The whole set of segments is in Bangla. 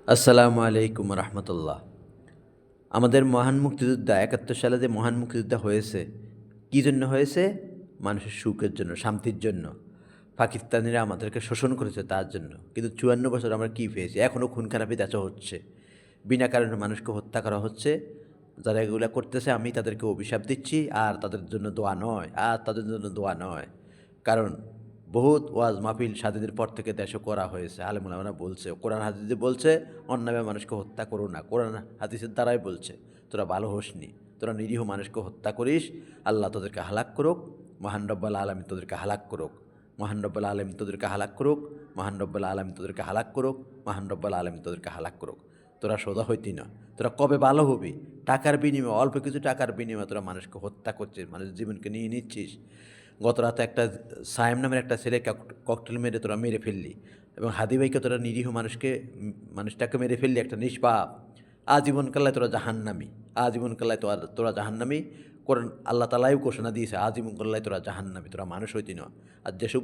আসসালামু আলাইকুম রহমতুল্লাহ। আমাদের মহান মুক্তিযোদ্ধা ৭১ সালে যে মহান মুক্তিযোদ্ধা হয়েছে, কী জন্য হয়েছে? মানুষের সুখের জন্য, শান্তির জন্য। পাকিস্তানিরা আমাদেরকে শোষণ করেছে তার জন্য। কিন্তু ৫৪ বছর আমরা কী পেয়েছি? এখনও খুন খারাপি দেশে হচ্ছে। বিনা কারণে মানুষকে হত্যা করা হচ্ছে। যারা এগুলা করতেছে আমি তাদেরকে অভিশাপ দিচ্ছি, আর তাদের জন্য দোয়া নয়, আর তাদের জন্য দোয়া নয়। কারণ বহুত ওয়াজ মাহফিল স্বাধীনের পর থেকে দেশে করা হয়েছে। আলেম ওলামারা বলছে, কোরআন হাদিসে বলছে অন্যায় মানুষকে হত্যা করো না। কোরআন হাদিসের দ্বারাই বলছে তোরা ভালো হোসনি, তোরা নিরীহ মানুষকে হত্যা করিস, আল্লাহ তোদেরকে হালাক করুক, মহান রব্বুল আলামিন তোদেরকে হালাক করুক, মহান রব্বুল আলামিন তোদেরকে হালাক করুক, মহান রব্বুল আলামিন তোদেরকে হালাক করুক, মহান রব্বুল আলামিন তোদেরকে হালাক করুক। তোরা সোজা হইতি না, তোরা কবে ভালো হবি? টাকার বিনিময়ে, অল্প কিছু টাকার বিনিময়ে তোরা মানুষকে হত্যা করছিস, মানুষের জীবনকে নিয়ে নিচ্ছিস। গত রাতে একটা সায়েম নামের একটা ছেলে ককটেল মেরে তোরা মেরে ফেললি, এবং হাদি ভাইকে তোরা নিরীহ মানুষটাকে মেরে ফেললি, একটা নিষ্পাপ। আজীবন কাল্লায় তোরা জাহান্নামী, আজীবন কাল্লায় তোরা জাহান্নামী। কোরআন আল্লাহ তাআলাই ঘোষণা দিয়েছে আজীবন কাল্লায় তোরা জাহান্নামী, তোরা মানুষ হইতি না। আর যেসব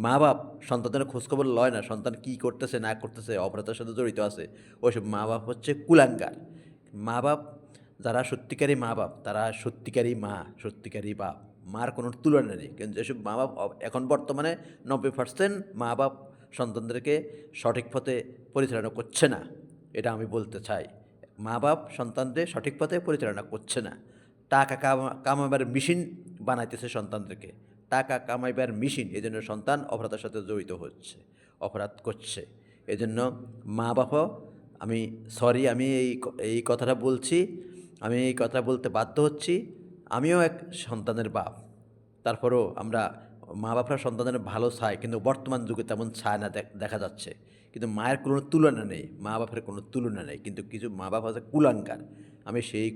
মা বাপ সন্তানদের খোঁজখবর লয় না, সন্তান কী করতেছে না করতেছে, অপরাধের সাথে জড়িত আছে, ওইসব মা বাপ হচ্ছে কুলাঙ্গার। মা বাপ যারা সত্যিকারী মা বাপ, তারা সত্যিকারী মা, সত্যিকারী বাপ। মার কোনো তুলনা নেই। কিন্তু যেসব মা বাপ এখন বর্তমানে ৯০% মা বাপ সন্তানদেরকে সঠিক পথে পরিচালনা করছে না, এটা আমি বলতে চাই। মা বাপ সন্তানদের সঠিক পথে পরিচালনা করছে না। টাকা কামাবার মেশিন বানাইতেছে সন্তানদেরকে, টাকা কামাইবার মেশিন। এই জন্য সন্তান অপরাধের সাথে জড়িত হচ্ছে, অপরাধ করছে। এই জন্য মা বাপও, আমি সরি, আমি এই কথাটা বলছি, আমি এই কথা বলতে বাধ্য হচ্ছি। আমিও এক সন্তানের বাপ। তারপরেও আমরা মা বাপরা সন্তানের ভালো চায়, কিন্তু বর্তমান যুগে তেমন চায় না, দেখা যাচ্ছে। কিন্তু মায়ের কোনো তুলনা নেই, মা বাপের কোনো তুলনা নেই। কিন্তু কিছু মা বাপ আছে কুলাঙ্গার। আমি সেই